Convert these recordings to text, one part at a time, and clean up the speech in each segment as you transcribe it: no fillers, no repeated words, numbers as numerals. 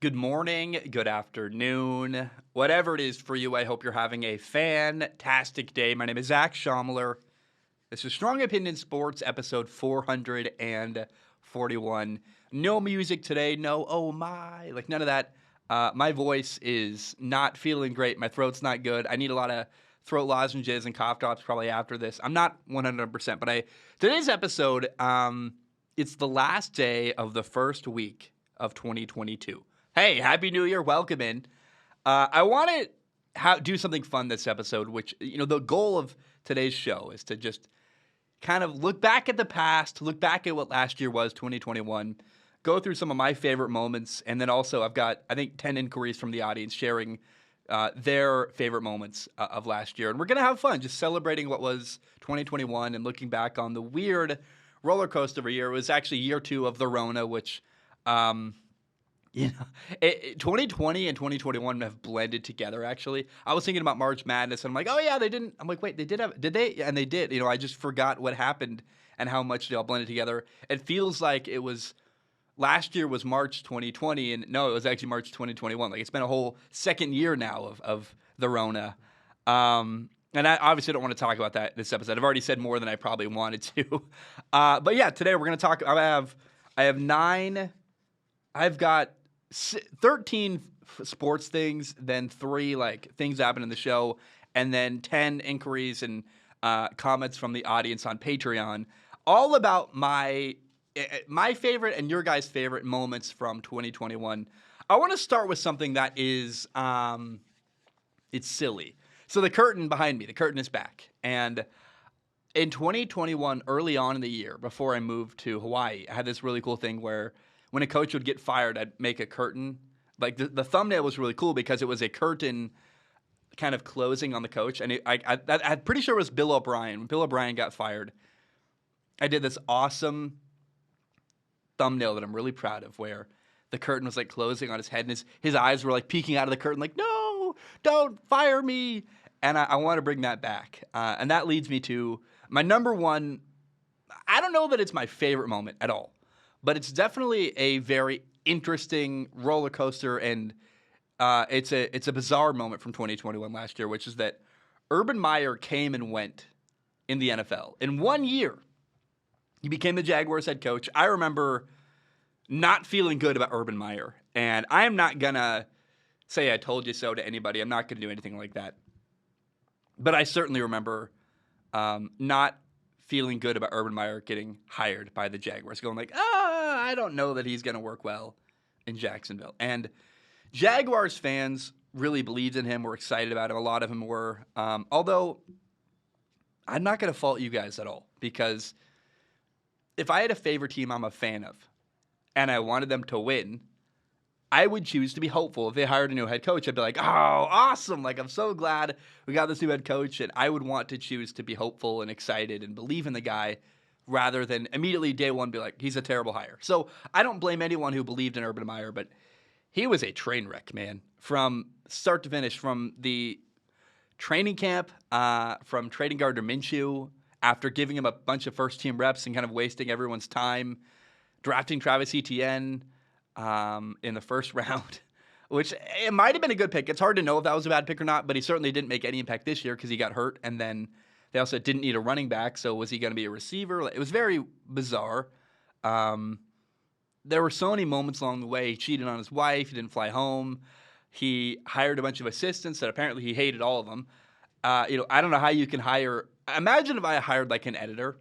Good morning, good afternoon, whatever it is for you. I hope you're having a fantastic day. My name is Zach Schomler. This is Strong Opinion Sports, episode 441. No music today, no oh my, like none of that. My voice is not feeling great. My throat's not good. I need a lot of throat lozenges and cough drops probably after this. I'm not 100%, but today's episode, it's the last day of the first week of 2022. Hey, Happy New Year. Welcome in. I want to do something fun this episode, which, the goal of today's show is to just kind of look back at the past, look back at what last year was, 2021, go through some of my favorite moments, and then also I've got, I think, 10 inquiries from the audience sharing their favorite moments of last year. And we're going to have fun just celebrating what was 2021 and looking back on the weird roller coaster of a year. It was actually year 2 of the Rona, which... 2020 and 2021 have blended together, actually. I was thinking about March Madness, and I'm like, oh, yeah, they didn't. I'm like, wait, did they? And they did. I just forgot what happened and how much they all blended together. It feels like it was last year was March 2020, and no, it was actually March 2021. Like, it's been a whole second year now of the Rona. And I obviously don't want to talk about that this episode. I've already said more than I probably wanted to. But yeah, today we're going to talk. I have 9. I've got 13 sports things, then 3 things that happen in the show, and then 10 inquiries and comments from the audience on Patreon, all about my favorite and your guys' favorite moments from 2021. I want to start with something that is it's silly. So the curtain behind me, the curtain is back, and in 2021, early on in the year, before I moved to Hawaii, I had this really cool thing where when a coach would get fired, I'd make a curtain. Like the thumbnail was really cool because it was a curtain kind of closing on the coach. And I'm pretty sure it was Bill O'Brien. When Bill O'Brien got fired, I did this awesome thumbnail that I'm really proud of where the curtain was closing on his head and his eyes were peeking out of the curtain like, no, don't fire me. And I want to bring that back. And that leads me to my number one. I don't know that it's my favorite moment at all. But it's definitely a very interesting roller coaster, and it's a bizarre moment from 2021 last year, which is that Urban Meyer came and went in the NFL. In 1 year, he became the Jaguars head coach. I remember not feeling good about Urban Meyer, and I am not going to say I told you so to anybody. I'm not going to do anything like that. But I certainly remember not feeling good about Urban Meyer getting hired by the Jaguars, going I don't know that he's going to work well in Jacksonville. And Jaguars fans really believed in him, were excited about him. A lot of them were. Although, I'm not going to fault you guys at all, because if I had a favorite team I'm a fan of, and I wanted them to win, I would choose to be hopeful. If they hired a new head coach, I'd be like, oh, awesome. I'm so glad we got this new head coach. And I would want to choose to be hopeful and excited and believe in the guy rather than immediately day one be like, he's a terrible hire. So I don't blame anyone who believed in Urban Meyer, but he was a train wreck, man. From start to finish, from the training camp, from trading Gardner Minshew, after giving him a bunch of first-team reps and kind of wasting everyone's time, drafting Travis Etienne, in the first round, which it might have been a good pick. It's hard to know if that was a bad pick or not, but he certainly didn't make any impact this year because he got hurt, and then they also didn't need a running back, so was he going to be a receiver? It was very bizarre. There were so many moments along the way. He cheated on his wife. He didn't fly home. He hired a bunch of assistants that apparently he hated all of them. I don't know how you can hire. Imagine if I hired an editor,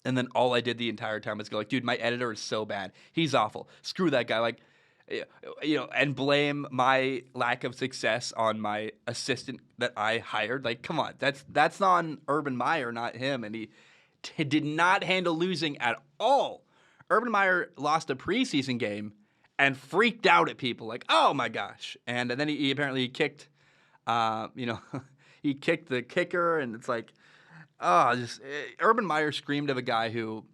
and then all I did the entire time was go dude, my editor is so bad. He's awful. Screw that guy. And blame my lack of success on my assistant that I hired. Come on. That's on Urban Meyer, not him. And he did not handle losing at all. Urban Meyer lost a preseason game and freaked out at people oh my gosh. And then he apparently kicked, he kicked the kicker, and it's Urban Meyer screamed of a guy who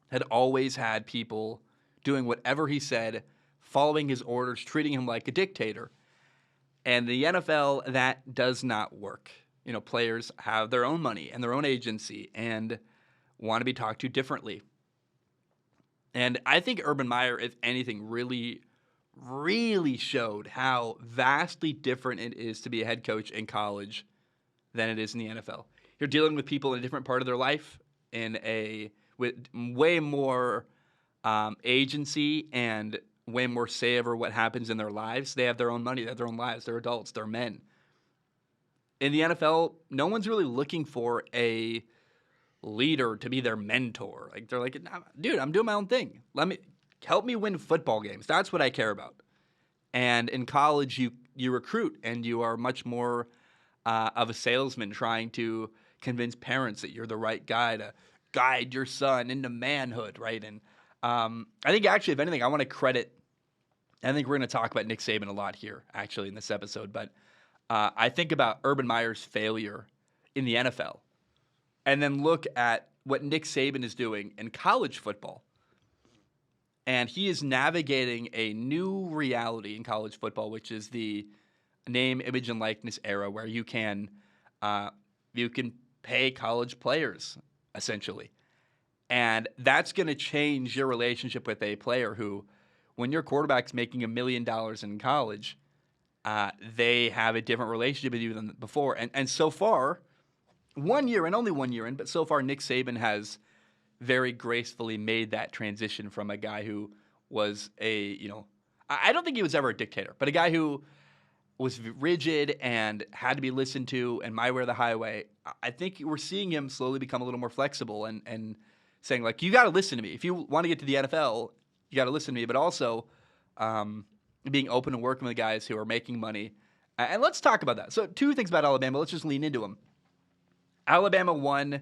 had always had people doing whatever he said, following his orders, treating him like a dictator. And the NFL, that does not work. Players have their own money and their own agency and want to be talked to differently. And I think Urban Meyer, if anything, really really showed how vastly different it is to be a head coach in college than it is in the NFL. You're dealing with people in a different part of their life, with way more agency and way more say over what happens in their lives. They have their own money, they have their own lives, they're adults, they're men. In the NFL, no one's really looking for a leader to be their mentor. Like, they're like, dude, I'm doing my own thing. Help me win football games. That's what I care about. And in college, you recruit, and you are much more of a salesman trying to convince parents that you're the right guy to guide your son into manhood, right? And I think, actually, if anything, I want to credit. I think we're going to talk about Nick Saban a lot here, actually, in this episode. But I think about Urban Meyer's failure in the NFL, and then look at what Nick Saban is doing in college football. And he is navigating a new reality in college football, which is the name, image, and likeness era, where you can pay college players, essentially. And that's going to change your relationship with a player who, when your quarterback's making $1 million in college, they have a different relationship with you than before. And so far, 1 year and only 1 year in, but so far Nick Saban has very gracefully made that transition from a guy who was I don't think he was ever a dictator, but a guy who was rigid and had to be listened to, and my way or the highway. I think we're seeing him slowly become a little more flexible and saying, like, you got to listen to me. If you want to get to the NFL, you got to listen to me, but also being open and working with guys who are making money. And let's talk about that. So 2 things about Alabama. Let's just lean into them. Alabama won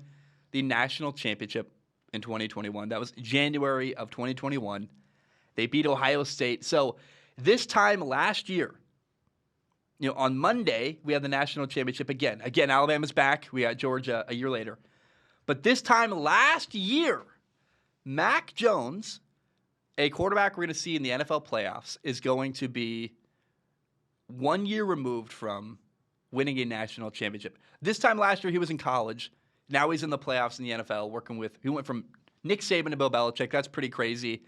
the national championship in 2021. That was January of 2021. They beat Ohio State. So this time last year, on Monday, we had the national championship again. Again, Alabama's back. We got Georgia a year later. But this time last year, Mac Jones, a quarterback we're going to see in the NFL playoffs, is going to be 1 year removed from winning a national championship. This time last year, he was in college. Now he's in the playoffs in the NFL, he went from Nick Saban to Bill Belichick. That's pretty crazy.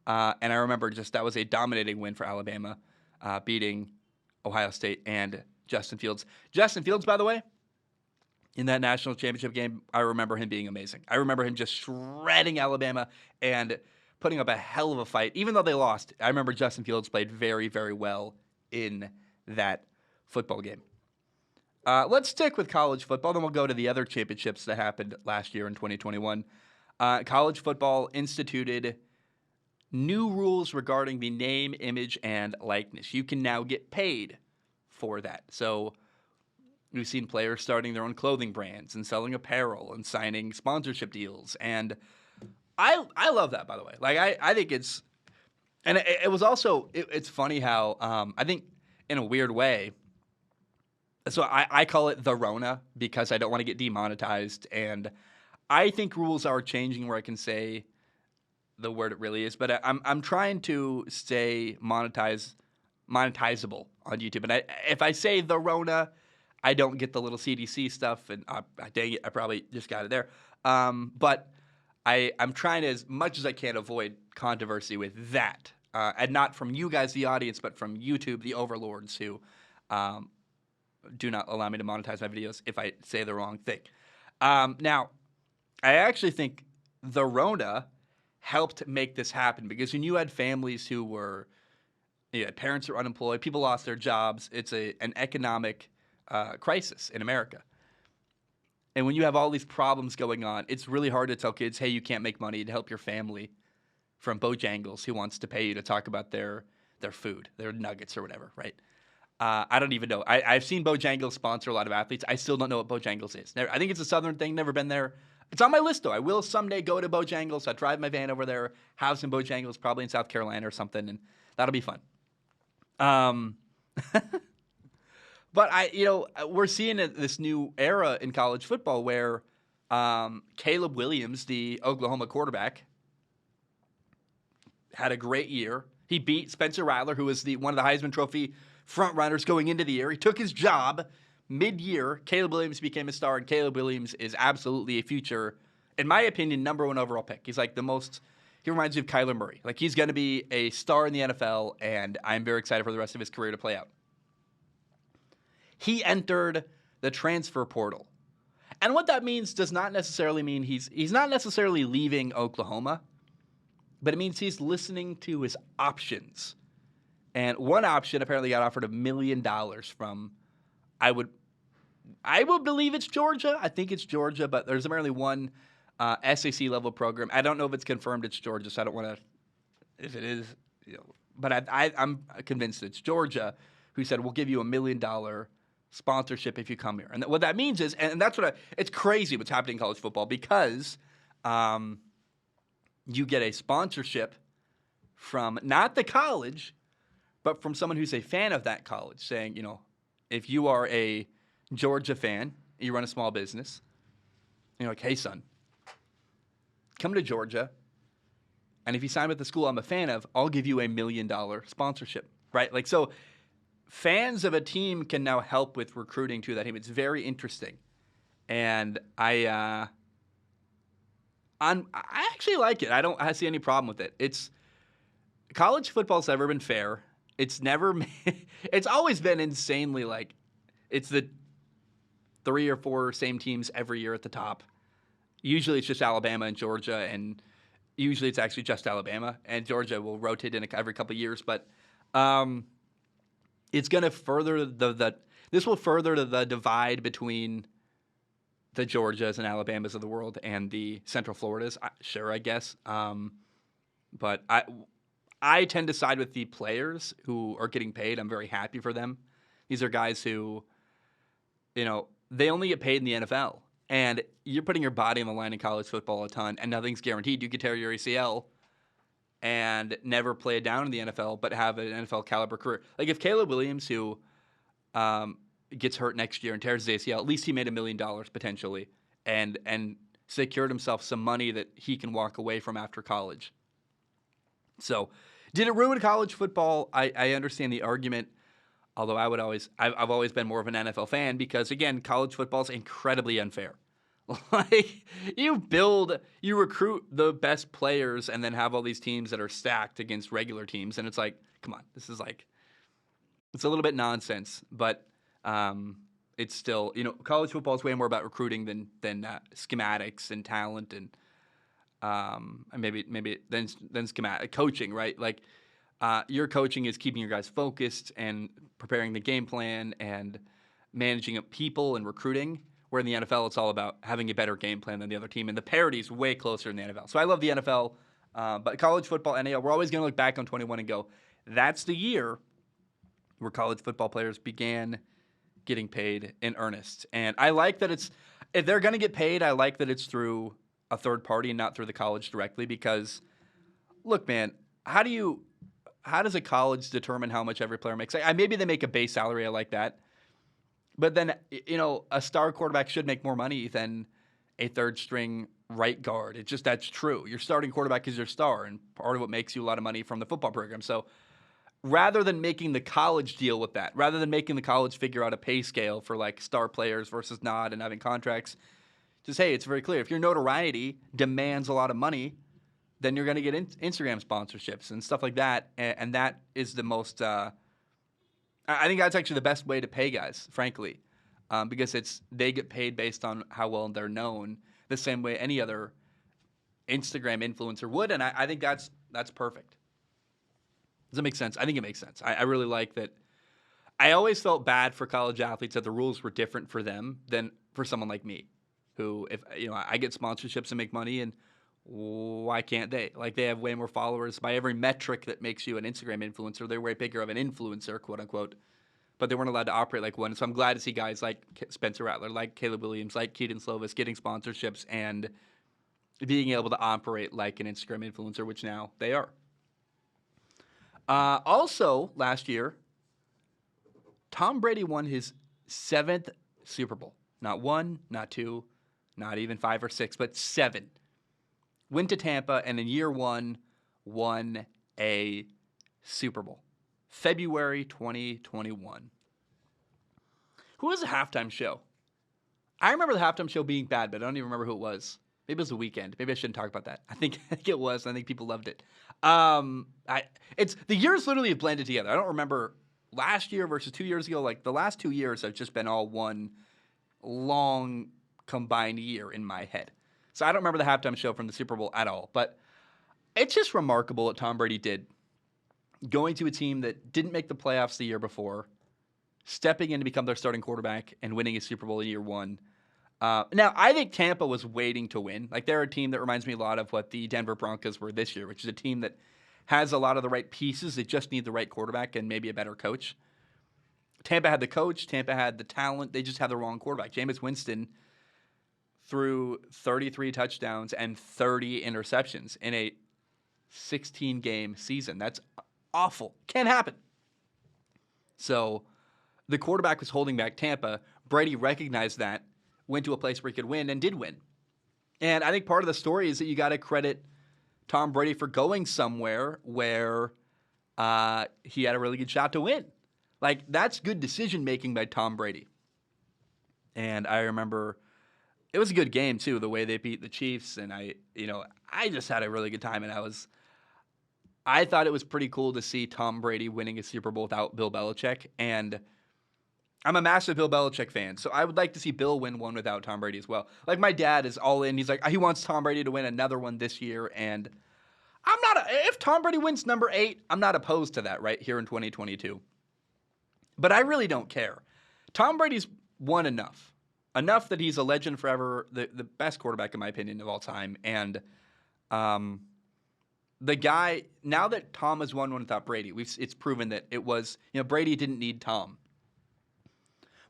And I remember that was a dominating win for Alabama, beating Ohio State and Justin Fields. Justin Fields, by the way, in that national championship game, I remember him being amazing. I remember him just shredding Alabama and putting up a hell of a fight. Even though they lost, I remember Justin Fields played very, very well in that football game. Let's stick with college football, then we'll go to the other championships that happened last year in 2021. College football instituted new rules regarding the name, image, and likeness. You can now get paid for that. So we've seen players starting their own clothing brands and selling apparel and signing sponsorship deals. And I love that, by the way. Like, I think it's – and it was also – it's funny how I think in a weird way – so I call it the Rona because I don't want to get demonetized. And I think rules are changing where I can say the word it really is. But I'm trying to stay monetizable on YouTube. And if I say the Rona, I don't get the little CDC stuff. And dang it, I probably just got it there. But I'm trying to, as much as I can, avoid controversy with that. And not from you guys, the audience, but from YouTube, the overlords who do not allow me to monetize my videos if I say the wrong thing. Now, I actually think the Rona helped make this happen because when you had families who were, parents who were unemployed, people lost their jobs, it's an economic crisis in America. And when you have all these problems going on, it's really hard to tell kids, hey, you can't make money to help your family from Bojangles who wants to pay you to talk about their food, their nuggets or whatever, right? I don't even know. I've seen Bojangles sponsor a lot of athletes. I still don't know what Bojangles is. I think it's a Southern thing. Never been there. It's on my list, though. I will someday go to Bojangles. I'll drive my van over there, have some Bojangles, probably in South Carolina or something, and that'll be fun. But we're seeing this new era in college football where Caleb Williams, the Oklahoma quarterback, had a great year. He beat Spencer Rattler, who was one of the Heisman Trophy front runners going into the year. He took his job mid-year. Caleb Williams became a star, and Caleb Williams is absolutely a future, in my opinion, number 1 overall pick. He's like the most He reminds me of Kyler Murray. Like, he's going to be a star in the NFL, and I'm very excited for the rest of his career to play out. He entered the transfer portal. And what that means does not necessarily mean he's not necessarily leaving Oklahoma, but it means he's listening to his options. And one option apparently got offered $1 million from, I would believe it's Georgia. I think it's Georgia, but there's apparently one SEC level program. I don't know if it's confirmed it's Georgia, so I don't want to, if it is, but I'm convinced it's Georgia, who said, we'll give you $1 million sponsorship if you come here. And what that means is, and that's it's crazy what's happening in college football, because you get a sponsorship from not the college, but from someone who's a fan of that college, saying, if you are a Georgia fan, you run a small business, you're like, hey, son, come to Georgia, and if you sign with the school I'm a fan of, I'll give you $1 million sponsorship, right? Like, so fans of a team can now help with recruiting to that team. It's very interesting. And I actually like it. I see any problem with it. College football's never been fair. It's always been insanely like, it's the 3 or 4 same teams every year at the top. Usually it's just Alabama and Georgia, and usually it's actually just Alabama, and Georgia will rotate in every couple of years. But it's going to further this will further the divide between the Georgias and Alabamas of the world and the Central Floridas. Sure, I guess. But I tend to side with the players who are getting paid. I'm very happy for them. These are guys who, they only get paid in the NFL. And you're putting your body on the line in college football a ton, and nothing's guaranteed. You could tear your ACL and never play it down in the NFL, but have an NFL caliber career. Like, if Caleb Williams, who gets hurt next year and tears his ACL, at least he made $1 million potentially, and secured himself some money that he can walk away from after college. So, did it ruin college football? I understand the argument, although I've always been more of an NFL fan, because again, college football is incredibly unfair. Like, you recruit the best players and then have all these teams that are stacked against regular teams, and it's like, come on, this is like, it's a little bit nonsense, but it's still, college football is way more about recruiting than schematics and talent and maybe then schematic coaching, right? Like, your coaching is keeping your guys focused and preparing the game plan and managing people and recruiting. Where in the NFL, it's all about having a better game plan than the other team, and the parity is way closer in the NFL. So I love the NFL, but college football, NAL, we're always going to look back on 21 and go, that's the year where college football players began getting paid in earnest. And I like that if they're going to get paid, I like that it's through a third party and not through the college directly, because, look, man, how does a college determine how much every player makes? Maybe they make a base salary, I like that. But then, a star quarterback should make more money than a third-string right guard. That's true. Your starting quarterback is your star, and part of what makes you a lot of money from the football program. So rather than making the college deal with that, rather than making the college figure out a pay scale for, like, star players versus not and having contracts, just, hey, it's very clear. If your notoriety demands a lot of money, then you're going to get Instagram sponsorships and stuff like that, and that is the most I think that's actually the best way to pay guys, frankly, because they get paid based on how well they're known, the same way any other Instagram influencer would, and I think that's perfect. Does that make sense? I think it makes sense. I really like that. I always felt bad for college athletes that the rules were different for them than for someone like me, who, if I get sponsorships and make money, and why can't they? Like, they have way more followers by every metric that makes you an Instagram influencer. They're way bigger of an influencer, quote unquote, but they weren't allowed to operate like one. So I'm glad to see guys like Spencer Rattler, like Caleb Williams, like Keaton Slovis getting sponsorships and being able to operate like an Instagram influencer, which now they are. Also, last year, Tom Brady won his 7th Super Bowl. Not 1, not 2, not even 5 or 6, but 7. Went to Tampa, and in year 1, won a Super Bowl. February 2021. Who was the halftime show? I remember the halftime show being bad, but I don't even remember who it was. Maybe it was the weekend. Maybe I shouldn't talk about that. I think it was. I think people loved it. It's the years literally have blended together. I don't remember last year versus 2 years ago. Like the last 2 years have just been all one long combined year in my head. So I don't remember the halftime show from the Super Bowl at all. But it's just remarkable what Tom Brady did. Going to a team that didn't make the playoffs the year before, stepping in to become their starting quarterback and winning a Super Bowl in year one. Now, I think Tampa was waiting to win. Like, they're a team that reminds me a lot of what the Denver Broncos were this year, which is a team that has a lot of the right pieces. They just need the right quarterback and maybe a better coach. Tampa had the coach. Tampa had the talent. They just had the wrong quarterback. Jameis Winston threw 33 touchdowns and 30 interceptions in a 16-game season. That's awful. Can't happen. So the quarterback was holding back Tampa. Brady recognized that, went to a place where he could win, and did win. And I think part of the story is that you got to credit Tom Brady for going somewhere where he had a really good shot to win. Like, that's good decision-making by Tom Brady. And I remember it was a good game, too, the way they beat the Chiefs. And I just had a really good time. And I thought it was pretty cool to see Tom Brady winning a Super Bowl without Bill Belichick. And I'm a massive Bill Belichick fan, so I would like to see Bill win one without Tom Brady as well. Like, my dad is all in. He's like, he wants Tom Brady to win another one this year. And if Tom Brady wins number 8, I'm not opposed to that right here in 2022. But I really don't care. Tom Brady's won enough. Enough that he's a legend forever, the best quarterback, in my opinion, of all time. And the guy, now that Tom has won one without Brady, it's proven that it was, Brady didn't need Tom.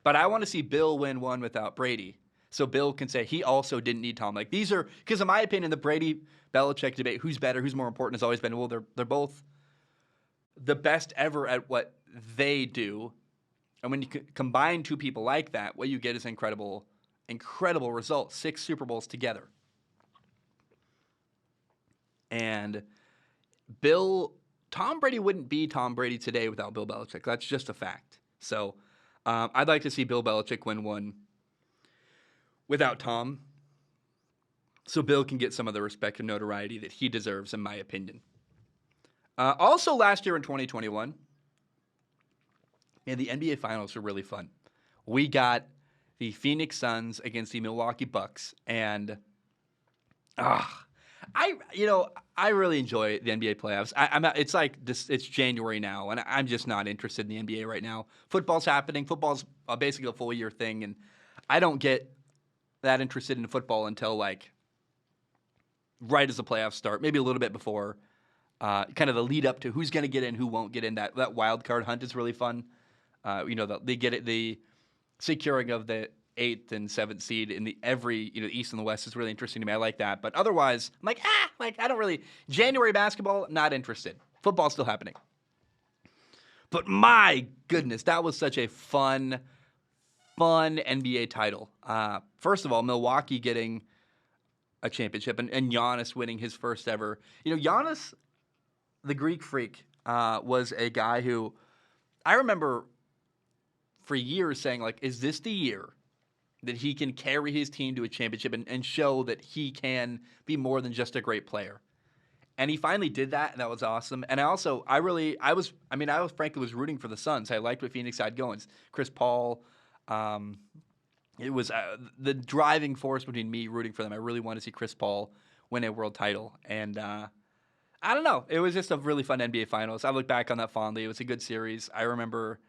But I want to see Bill win one without Brady, so Bill can say he also didn't need Tom. Like, these are, because in my opinion, the Brady-Belichick debate, who's better, who's more important, has always been, well, they're both the best ever at what they do. And when you combine two people like that, what you get is incredible results. 6 Super Bowls together. And Tom Brady wouldn't be Tom Brady today without Bill Belichick. That's just a fact. So I'd like to see Bill Belichick win one without Tom, so Bill can get some of the respect and notoriety that he deserves, in my opinion. Also, last year in 2021, the NBA Finals were really fun. We got the Phoenix Suns against the Milwaukee Bucks, and I really enjoy the NBA playoffs. It's January now, and I'm just not interested in the NBA right now. Football's happening. Football's basically a full year thing, and I don't get that interested in football until right as the playoffs start, maybe a little bit before. Kind of the lead up to who's going to get in, who won't get in. That wild card hunt is really fun. They get it. The securing of the 8th and 7th seed in the East and the West is really interesting to me. I like that. But otherwise, I'm I don't really. January basketball, not interested. Football's still happening. But my goodness, that was such a fun NBA title. First of all, Milwaukee getting a championship and Giannis winning his first ever. Giannis, the Greek freak, was a guy who I remember for years saying, is this the year that he can carry his team to a championship and show that he can be more than just a great player? And he finally did that, and that was awesome. And I was frankly was rooting for the Suns. I liked what Phoenix had going. Chris Paul, it was the driving force between me rooting for them. I really wanted to see Chris Paul win a world title. And I don't know. It was just a really fun NBA Finals. I look back on that fondly. It was a good series. I remember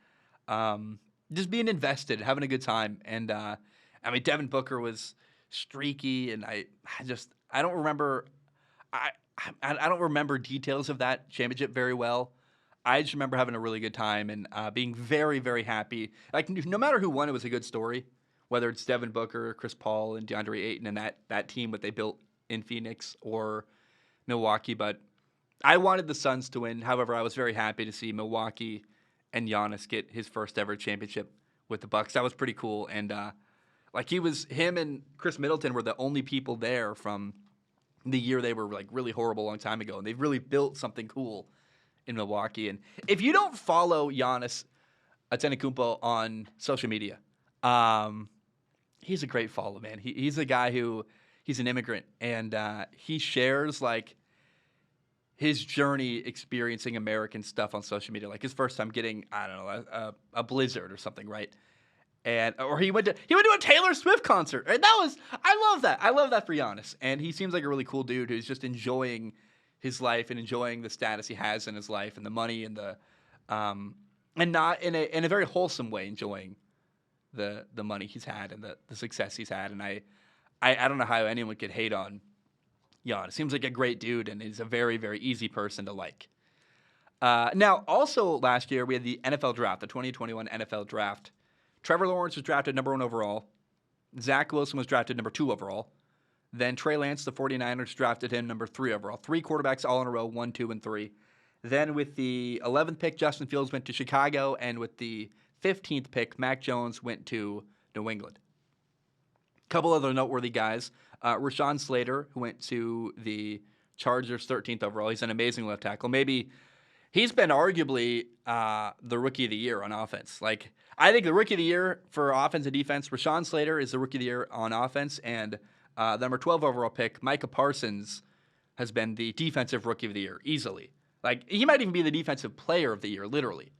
just being invested, having a good time. And Devin Booker was streaky, and I don't remember. I don't remember details of that championship very well. I just remember having a really good time and being very, very happy. No matter who won, it was a good story. Whether it's Devin Booker, Chris Paul, and DeAndre Ayton, and that team that they built in Phoenix or Milwaukee. But I wanted the Suns to win. However, I was very happy to see Milwaukee and Giannis get his first ever championship with the Bucks. That was pretty cool. And him and Chris Middleton were the only people there from the year they were really horrible a long time ago. And they've really built something cool in Milwaukee. And if you don't follow Giannis Antetokounmpo on social media, he's a great follow, man. He's a guy who he's an immigrant, and he shares like his journey experiencing American stuff on social media, like his first time getting, I don't know, a blizzard or something, right? And or he went to a Taylor Swift concert. And I love that. I love that for Giannis. And he seems like a really cool dude who's just enjoying his life and enjoying the status he has in his life and the money and the and not in a very wholesome way, enjoying the money he's had and the success he's had. And I don't know how anyone could hate on Giannis. Seems like a great dude, and he's a very, very easy person to like. Now, also last year, we had the NFL draft, the 2021 NFL draft. Trevor Lawrence was drafted number 1 overall. Zach Wilson was drafted number 2 overall. Then Trey Lance, the 49ers, drafted him number 3 overall. 3 quarterbacks all in a row, 1, 2, and 3. Then with the 11th pick, Justin Fields went to Chicago, and with the 15th pick, Mac Jones went to New England. A couple other noteworthy guys. Rashawn Slater, who went to the Chargers 13th overall. He's an amazing left tackle. Maybe he's been arguably the rookie of the year on offense. Like, I think the rookie of the year for offense and defense, Rashawn Slater is the rookie of the year on offense, and the number 12 overall pick, Micah Parsons, has been the defensive rookie of the year easily. Like, he might even be the defensive player of the year, literally.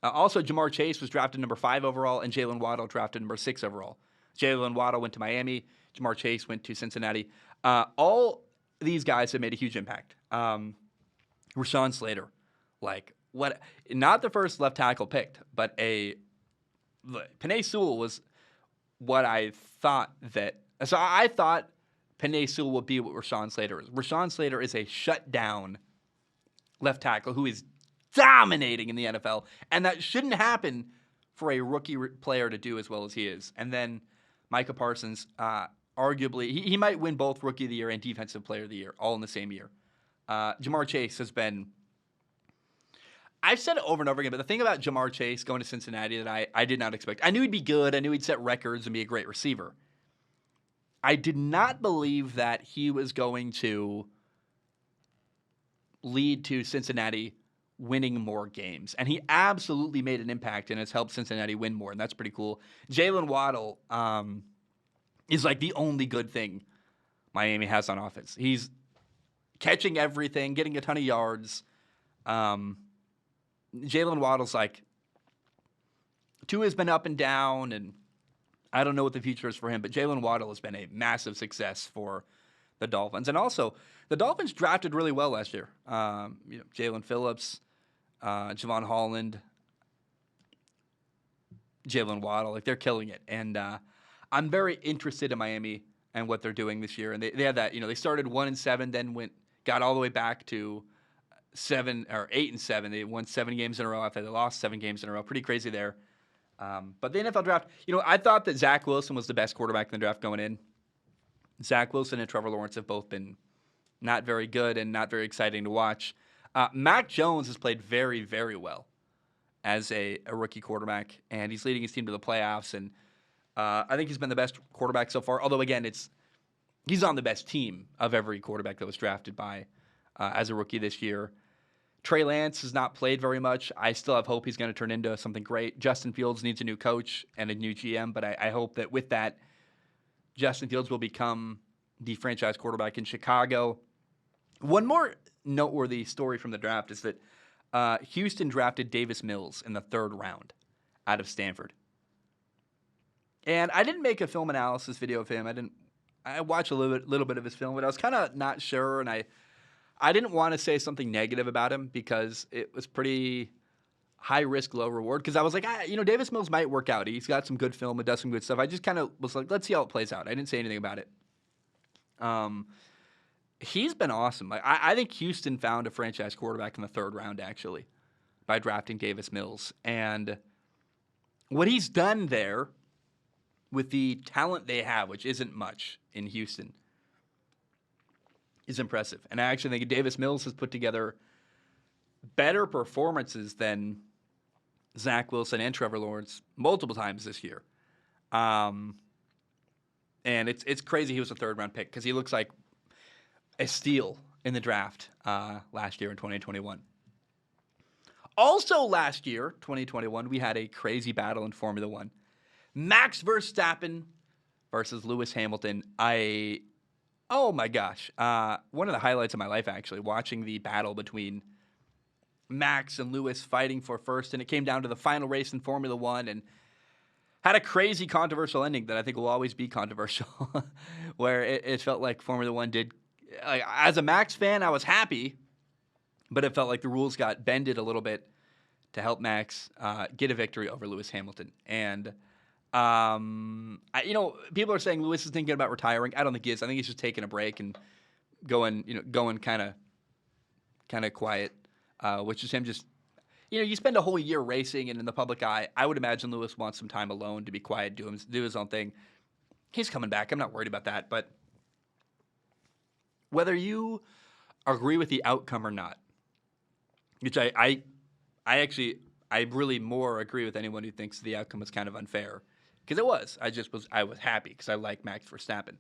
Also, Jamar Chase was drafted number 5 overall, and Jalen Waddle drafted number 6 overall. Jalen Waddle went to Miami. Jamar Chase went to Cincinnati. All these guys have made a huge impact. Rashawn Slater, like, what? Not the first left tackle picked, but Penei Sewell was what I thought that. So I thought Penei Sewell would be what Rashawn Slater is. Rashawn Slater is a shutdown left tackle who is dominating in the NFL, and that shouldn't happen for a rookie player to do as well as he is. And then Micah Parsons, arguably, he might win both Rookie of the Year and Defensive Player of the Year, all in the same year. Jamar Chase has been, I've said it over and over again, but the thing about Jamar Chase going to Cincinnati that I did not expect, I knew he'd be good, I knew he'd set records and be a great receiver. I did not believe that he was going to lead to Cincinnati winning more games. And he absolutely made an impact and has helped Cincinnati win more, and that's pretty cool. Jalen Waddle is like the only good thing Miami has on offense. He's catching everything, getting a ton of yards. Jalen Waddle's like, Tua's been up and down, and I don't know what the future is for him, but Jalen Waddle has been a massive success for the Dolphins. And also, the Dolphins drafted really well last year. Jalen Phillips, Javon Holland, Jalen Waddle, like, they're killing it. And I'm very interested in Miami and what they're doing this year. And they had that, they started 1-7, then got all the way back to 8-7. They won 7 games in a row after they lost 7 games in a row. Pretty crazy there. But the NFL draft, I thought that Zach Wilson was the best quarterback in the draft going in. Zach Wilson and Trevor Lawrence have both been not very good and not very exciting to watch. Mac Jones has played very, very well as a rookie quarterback, and he's leading his team to the playoffs. And I think he's been the best quarterback so far. Although, again, he's on the best team of every quarterback that was drafted by as a rookie this year. Trey Lance has not played very much. I still have hope he's going to turn into something great. Justin Fields needs a new coach and a new GM, but I hope that with that, Justin Fields will become the franchise quarterback in Chicago. One more noteworthy story from the draft is that Houston drafted Davis Mills in the 3rd round out of Stanford. And I didn't make a film analysis video of him. I watched a little bit of his film, but I was kind of not sure, and I didn't want to say something negative about him because it was pretty high risk, low reward. Because I was like, Davis Mills might work out. He's got some good film and does some good stuff. I just kind of was like, let's see how it plays out. I didn't say anything about it. He's been awesome. I think Houston found a franchise quarterback in the 3rd round, actually, by drafting Davis Mills. And what he's done there with the talent they have, which isn't much in Houston, is impressive. And I actually think Davis Mills has put together better performances than Zach Wilson and Trevor Lawrence multiple times this year. And it's crazy he was a 3rd round pick because he looks like a steal in the draft last year in 2021. Also last year, 2021, we had a crazy battle in Formula One. Max Verstappen versus Lewis Hamilton. Oh my gosh. One of the highlights of my life, actually, watching the battle between Max and Lewis fighting for first, and it came down to the final race in Formula One, and had a crazy controversial ending that I think will always be controversial, where it felt like Formula One did. Like, as a Max fan, I was happy, but it felt like the rules got bended a little bit to help Max get a victory over Lewis Hamilton. And people are saying Lewis is thinking about retiring. I don't think he is. I think he's just taking a break and going kind of quiet, which is him just. You spend a whole year racing and in the public eye. I would imagine Lewis wants some time alone to be quiet, do his own thing. He's coming back. I'm not worried about that. But whether you agree with the outcome or not, which I really more agree with anyone who thinks the outcome was kind of unfair, because it was. I was happy because I like Max Verstappen.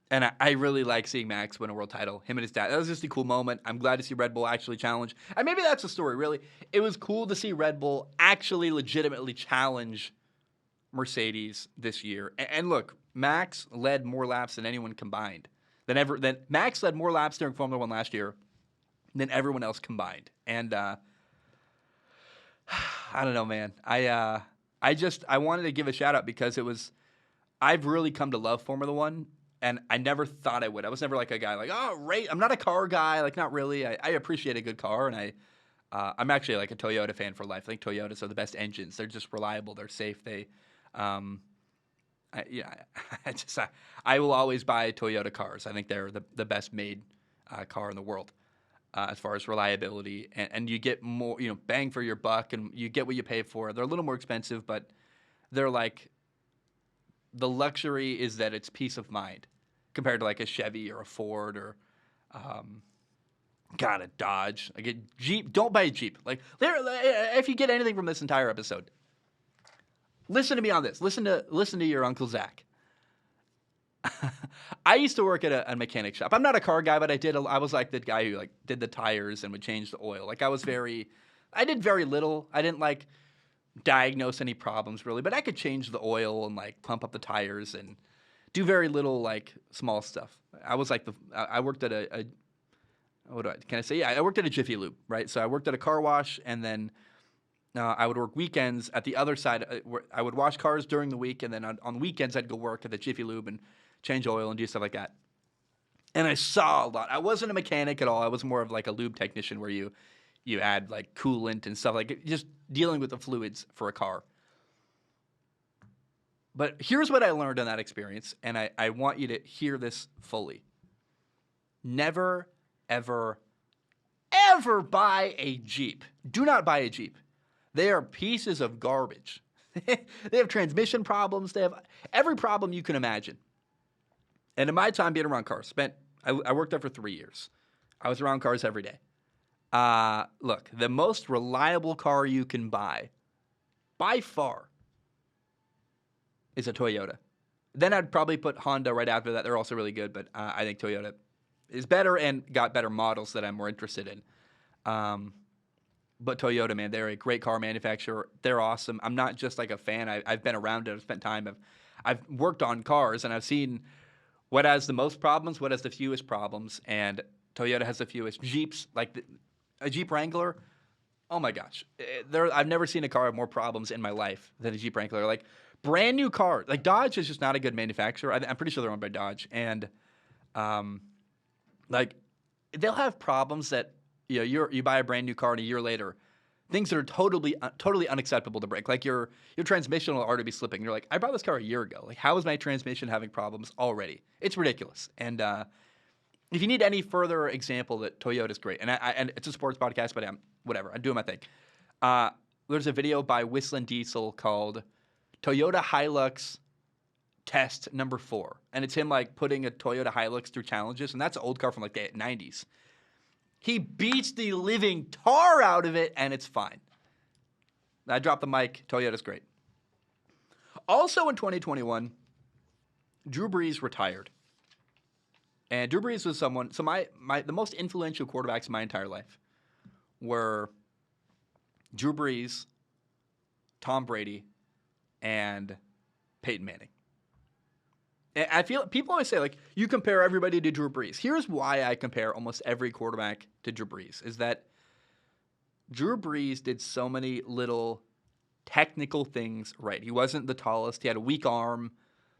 And I really like seeing Max win a world title. Him and his dad. That was just a cool moment. I'm glad to see Red Bull actually challenge. And maybe that's the story, really. It was cool to see Red Bull actually legitimately challenge Mercedes this year. And look, Max led more laps than anyone combined. Max led more laps during Formula One last year than everyone else combined. And I don't know, man. I wanted to give a shout out because I've really come to love Formula One. And I never thought I would. I was never like a guy like, I'm not a car guy. Like, not really. I appreciate a good car, and I'm actually like a Toyota fan for life. I think Toyotas are the best engines. They're just reliable. They're safe. I will always buy Toyota cars. I think they're the best made car in the world as far as reliability, and you get more, bang for your buck, and you get what you pay for. They're a little more expensive, but they're like. The luxury is that it's peace of mind compared to like a Chevy or a Ford or, a Dodge. Like a Jeep. Don't buy a Jeep. Like, if you get anything from this entire episode, listen to me on this. Listen to your Uncle Zach. I used to work at a mechanic shop. I'm not a car guy, but I was like the guy who like did the tires and would change the oil. Like I did very little. I didn't like diagnose any problems really, but I could change the oil and like pump up the tires and do very little like small stuff. I was like I worked at I worked at a Jiffy Lube, right? So I worked at a car wash, and then I would work weekends at the other side. I would wash cars during the week, and then on weekends I'd go work at the Jiffy Lube and change oil and do stuff like that. And I saw a lot. I wasn't a mechanic at all. I was more of like a lube technician where you add like coolant and stuff, like just dealing with the fluids for a car. But here's what I learned in that experience, and I want you to hear this fully. Never, ever, ever buy a Jeep. Do not buy a Jeep. They are pieces of garbage. They have transmission problems. They have every problem you can imagine. And in my time being around cars, I worked there for 3 years. I was around cars every day. Look, the most reliable car you can buy, by far, is a Toyota. Then I'd probably put Honda right after that. They're also really good, but I think Toyota is better and got better models that I'm more interested in. But Toyota, man, they're a great car manufacturer. They're awesome. I'm not just like a fan. I've been around it. I've spent time. I've worked on cars, and I've seen what has the most problems, what has the fewest problems, and Toyota has the fewest. Jeeps, like a Jeep Wrangler, oh my gosh. I've never seen a car have more problems in my life than a Jeep Wrangler. Like, brand new car. Like, Dodge is just not a good manufacturer. I'm pretty sure they're owned by Dodge. And, like, they'll have problems that, you buy a brand new car and a year later, things that are totally unacceptable to break. Like, your transmission will already be slipping. You're like, I bought this car a year ago. Like, how is my transmission having problems already? It's ridiculous. And, if you need any further example that Toyota's great, and it's a sports podcast, but I'm doing my thing. There's a video by Whistling Diesel called Toyota Hilux Test Number 4, and it's him like putting a Toyota Hilux through challenges, and that's an old car from like the 90s. He beats the living tar out of it, and it's fine. I dropped the mic. Toyota's great. Also in 2021, Drew Brees retired. And Drew Brees was someone. So the most influential quarterbacks in my entire life were Drew Brees, Tom Brady, and Peyton Manning. I feel people always say, like, you compare everybody to Drew Brees. Here's why I compare almost every quarterback to Drew Brees, is that Drew Brees did so many little technical things right. He wasn't the tallest. He had a weak arm,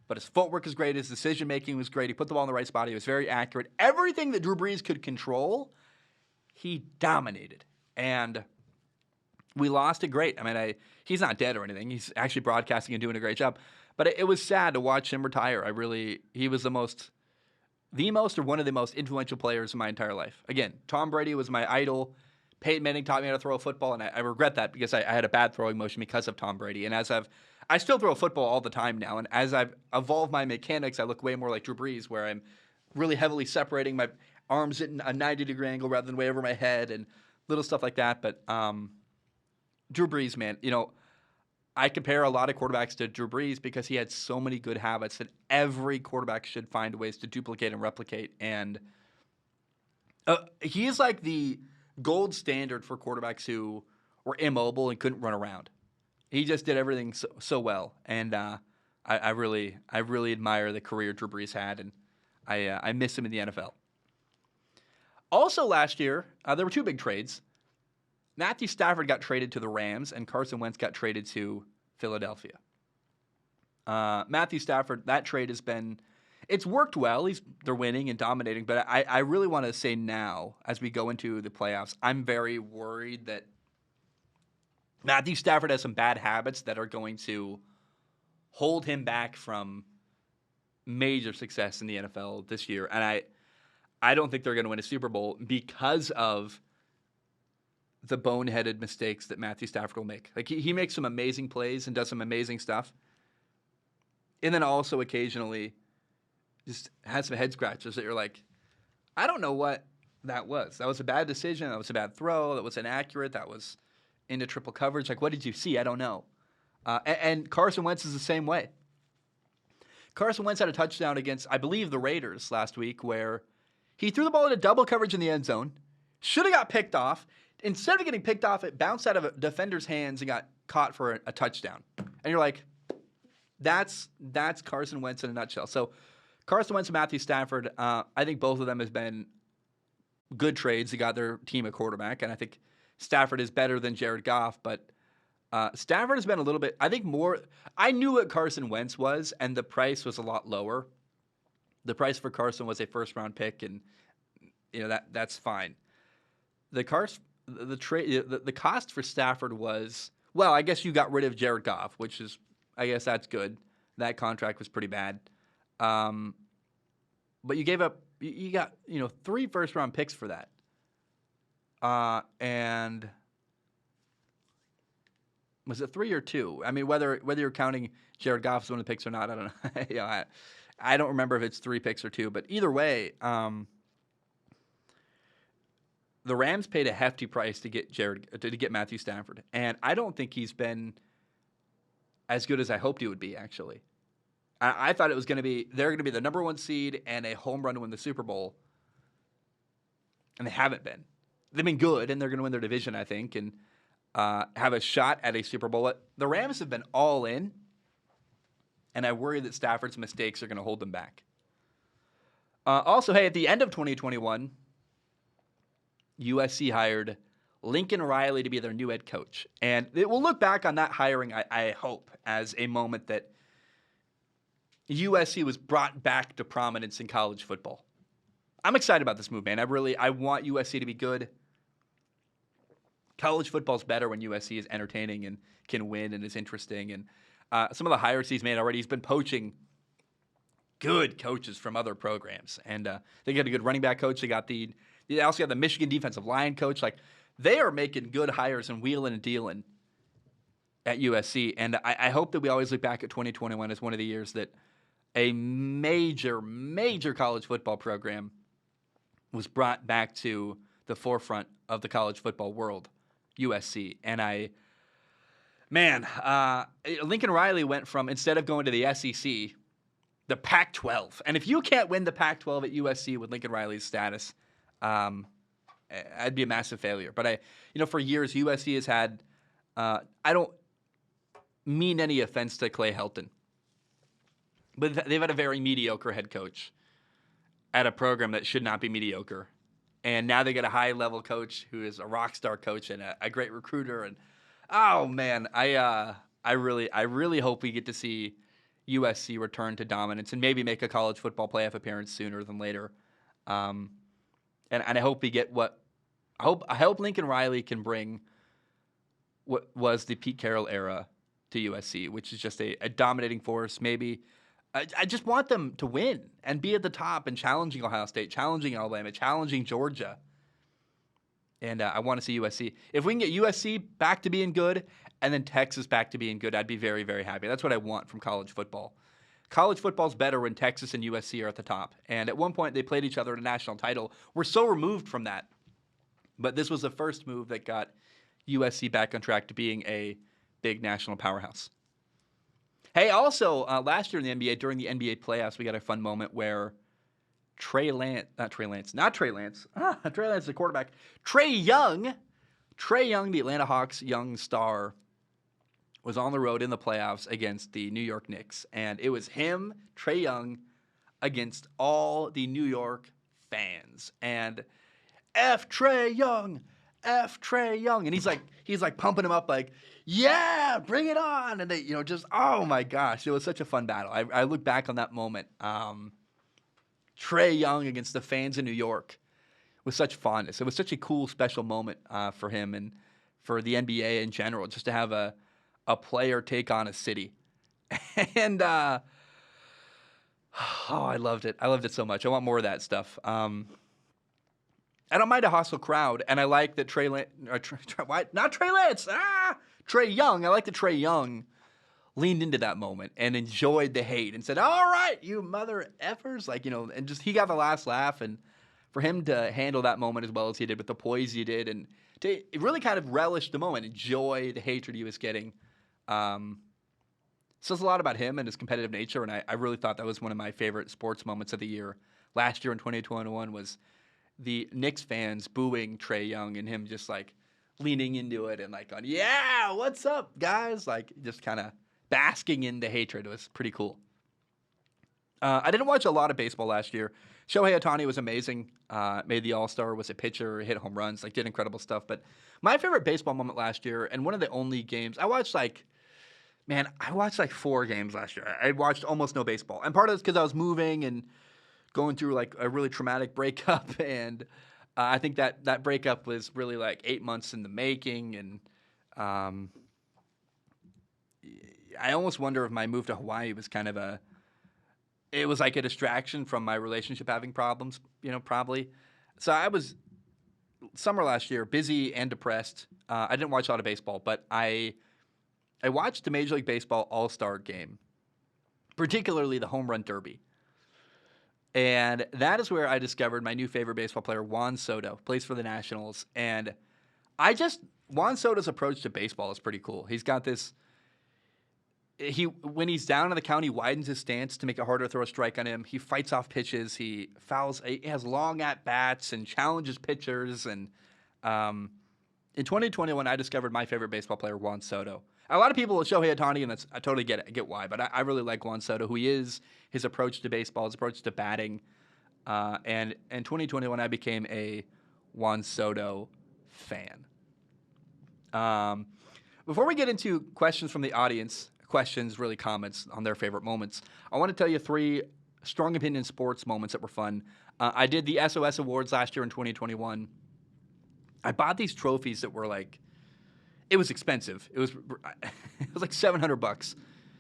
but his footwork was great. His decision-making was great. He put the ball in the right spot. He was very accurate. Everything that Drew Brees could control, he dominated. And we lost it great. I mean, he's not dead or anything. He's actually broadcasting and doing a great job. But it was sad to watch him retire. He was the most or one of the most influential players in my entire life. Again, Tom Brady was my idol. Peyton Manning taught me how to throw a football, and I regret that because I had a bad throwing motion because of Tom Brady. And I still throw a football all the time now, and as I've evolved my mechanics, I look way more like Drew Brees, where I'm really heavily separating my arms at a 90-degree angle rather than way over my head and little stuff like that. But Drew Brees, man, I compare a lot of quarterbacks to Drew Brees because he had so many good habits that every quarterback should find ways to duplicate and replicate. And he is like the gold standard for quarterbacks who were immobile and couldn't run around. He just did everything so well. And I really admire the career Drew Brees had, and I miss him in the NFL. Also last year, there were two big trades. Matthew Stafford got traded to the Rams, and Carson Wentz got traded to Philadelphia. Matthew Stafford, that trade it's worked well. They're winning and dominating, but I really want to say now, as we go into the playoffs, I'm very worried that Matthew Stafford has some bad habits that are going to hold him back from major success in the NFL this year. And I don't think they're going to win a Super Bowl because of the boneheaded mistakes that Matthew Stafford will make. Like, he makes some amazing plays and does some amazing stuff. And then also occasionally just has some head scratches that you're like, I don't know what that was. That was a bad decision. That was a bad throw. That was inaccurate. That was into triple coverage. Like, what did you see? I don't know. And Carson Wentz is the same way. Carson Wentz had a touchdown against, I believe, the Raiders last week where he threw the ball into double coverage in the end zone, should have got picked off. Instead of getting picked off, it bounced out of a defender's hands and got caught for a touchdown. And you're like, that's Carson Wentz in a nutshell. So Carson Wentz and Matthew Stafford, I think both of them has been good trades. They got their team a quarterback, and I think Stafford is better than Jared Goff, but Stafford has been a little bit, I think more, I knew what Carson Wentz was, and the price was a lot lower. The price for Carson was a first-round pick, and that's fine. The cost for Stafford was, well, I guess you got rid of Jared Goff, which is, I guess that's good. That contract was pretty bad. But you got 3 first-round picks for that. And was it 3 or 2? I mean, whether you're counting Jared Goff as one of the picks or not, I don't know. I don't remember if it's 3 picks or 2, but either way, the Rams paid a hefty price to get Matthew Stafford, and I don't think he's been as good as I hoped he would be. Actually, I thought they're going to be the number 1 seed and a home run to win the Super Bowl, and they haven't been. They've been good, and they're going to win their division, I think, and have a shot at a Super Bowl. The Rams have been all in, and I worry that Stafford's mistakes are going to hold them back. Also, hey, at the end of 2021, USC hired Lincoln Riley to be their new head coach. And we'll look back on that hiring, I hope, as a moment that USC was brought back to prominence in college football. I'm excited about this move, man. I want USC to be good. College football's better when USC is entertaining and can win and is interesting. And some of the hires he's made already, he's been poaching good coaches from other programs. And they got a good running back coach. They also got the Michigan defensive line coach. Like, they are making good hires and wheeling and dealing at USC. And I hope that we always look back at 2021 as one of the years that a major, major college football program was brought back to the forefront of the college football world, USC. And Lincoln Riley went from, instead of going to the SEC, the Pac-12. And if you can't win the Pac-12 at USC with Lincoln Riley's status, I'd be a massive failure. But for years, USC has had, I don't mean any offense to Clay Helton. But they've had a very mediocre head coach at a program that should not be mediocre. And now they get a high-level coach who is a rock star coach and a great recruiter. And oh man, I really hope we get to see USC return to dominance and maybe make a college football playoff appearance sooner than later. And I hope we get I hope Lincoln Riley can bring what was the Pete Carroll era to USC, which is just a dominating force. Maybe I just want them to win and be at the top and challenging Ohio State, challenging Alabama, challenging Georgia. And I want to see USC. If we can get USC back to being good and then Texas back to being good, I'd be very, very happy. That's what I want from college football. College football's better when Texas and USC are at the top. And at one point, they played each other in a national title. We're so removed from that. But this was the first move that got USC back on track to being a big national powerhouse. Hey, also, last year in the NBA, during the NBA playoffs, we got a fun moment where Trey Lance, Trey Lance, the quarterback, Trey Young, the Atlanta Hawks young star, was on the road in the playoffs against the New York Knicks. And it was him, Trey Young, against all the New York fans. And F Trey Young. And he's like pumping him up like, yeah, bring it on. And they, just, oh my gosh, it was such a fun battle. I look back on that moment. Trey Young against the fans in New York with such fondness. It was such a cool, special moment for him and for the NBA in general, just to have a player take on a city. And, I loved it. I loved it so much. I want more of that stuff. I don't mind a hostile crowd, and I like that Trey Young. I like that Trey Young leaned into that moment and enjoyed the hate and said, all right, you mother effers. And just he got the last laugh. And for him to handle that moment as well as he did with the poise he did and to really kind of relish the moment, enjoy the hatred he was getting, says a lot about him and his competitive nature. And I really thought that was one of my favorite sports moments of the year. Last year in 2021 was the Knicks fans booing Trey Young and him just like leaning into it and like going, yeah, what's up, guys? Like just kind of basking in the hatred. It was pretty cool. I didn't watch a lot of baseball last year. Shohei Otani was amazing. Made the All-Star, was a pitcher, hit home runs, like did incredible stuff. But my favorite baseball moment last year, and one of the only games, I watched like 4 games last year. I watched almost no baseball. And part of it's because I was moving and going through like a really traumatic breakup, and I think that breakup was really like 8 months in the making, and I almost wonder if my move to Hawaii was kind of it was like a distraction from my relationship having problems, probably. So I was summer last year, busy and depressed. I didn't watch a lot of baseball, but I watched the Major League Baseball All-Star game, particularly the Home Run Derby. And that is where I discovered my new favorite baseball player, Juan Soto, plays for the Nationals. And Juan Soto's approach to baseball is pretty cool. He's got this, when he's down in the count, he widens his stance to make it harder to throw a strike on him. He fights off pitches. He has long at-bats and challenges pitchers. And in 2021, I discovered my favorite baseball player, Juan Soto. A lot of people will Shohei Otani, and I totally get it. I get why. But I really like Juan Soto, who he is, his approach to baseball, his approach to batting. And in 2021, I became a Juan Soto fan. Before we get into questions from the audience, really comments on their favorite moments, I want to tell you 3 strong opinion sports moments that were fun. I did the SOS Awards last year in 2021. I bought these trophies that were like, it was expensive. It was like $700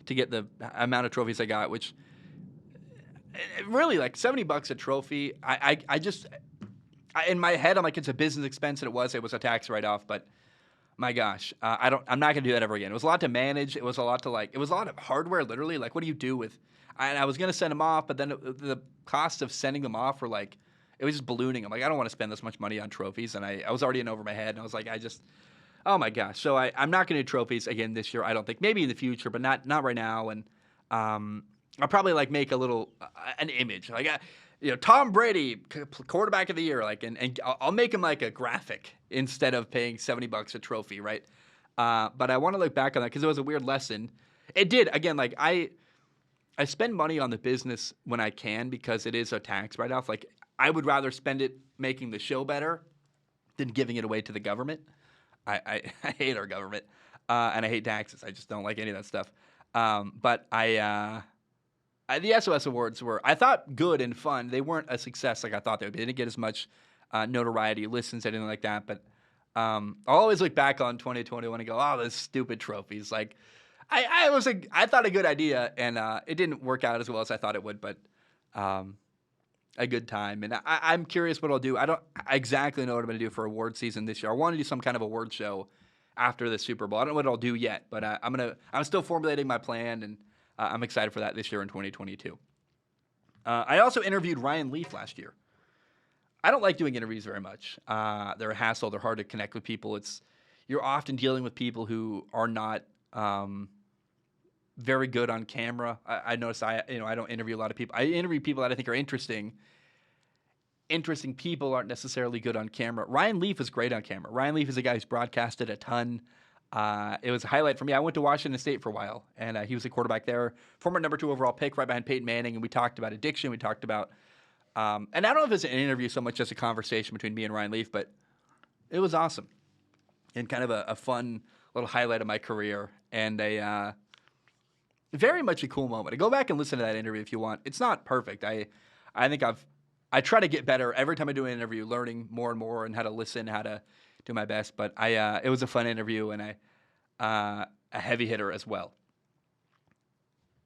to get the amount of trophies I got, which really like $70 a trophy. I just in my head I'm like, it's a business expense, and it was a tax write-off. But my gosh, I'm not gonna do that ever again. It was a lot to manage. It was a lot of hardware. Literally, like, what do you do with? I was gonna send them off, but then the cost of sending them off were like, it was just ballooning. I'm like, I don't want to spend this much money on trophies, and I was already in over my head, and I was like, oh my gosh. So I'm not going to do trophies again this year, I don't think. Maybe in the future, but not right now. And I'll probably like make a little an image, like Tom Brady, quarterback of the year, like, and I'll make him like a graphic instead of paying $70 a trophy, right? But I want to look back on that because it was a weird lesson. It did, again, like I I spend money on the business when I can because it is a tax write-off. Like, I would rather spend it making the show better than giving it away to the government. I hate our government, and I hate taxes. I just don't like any of that stuff. But the SOS Awards were, I thought, good and fun. They weren't a success like I thought they would be. They didn't get as much notoriety, listens, anything like that. But I'll always look back on 2021 and go, oh, those stupid trophies. Like, I thought a good idea, and it didn't work out as well as I thought it would, but a good time. And I'm curious what I'll do. I don't exactly know what I'm going to do for award season this year. I want to do some kind of award show after the Super Bowl. I don't know what I'll do yet, but I'm still formulating my plan, and I'm excited for that this year in 2022. I also interviewed Ryan Leaf last year. I don't like doing interviews very much. They're a hassle. They're hard to connect with people. You're often dealing with people who are not very good on camera. I noticed I don't interview a lot of people. I interview people that I think are interesting. Interesting people aren't necessarily good on camera. Ryan Leaf is great on camera. Ryan Leaf is a guy who's broadcasted a ton. It was a highlight for me. I went to Washington State for a while, and he was a quarterback there. Former number 2 overall pick, right behind Peyton Manning, and we talked about addiction. We talked about, and I don't know if it's an interview so much as a conversation between me and Ryan Leaf, but it was awesome and kind of a fun little highlight of my career, and very much a cool moment. Go back and listen to that interview if you want. It's not perfect. I think I try to get better every time I do an interview, learning more and more and how to listen, how to do my best. But it was a fun interview and a heavy hitter as well.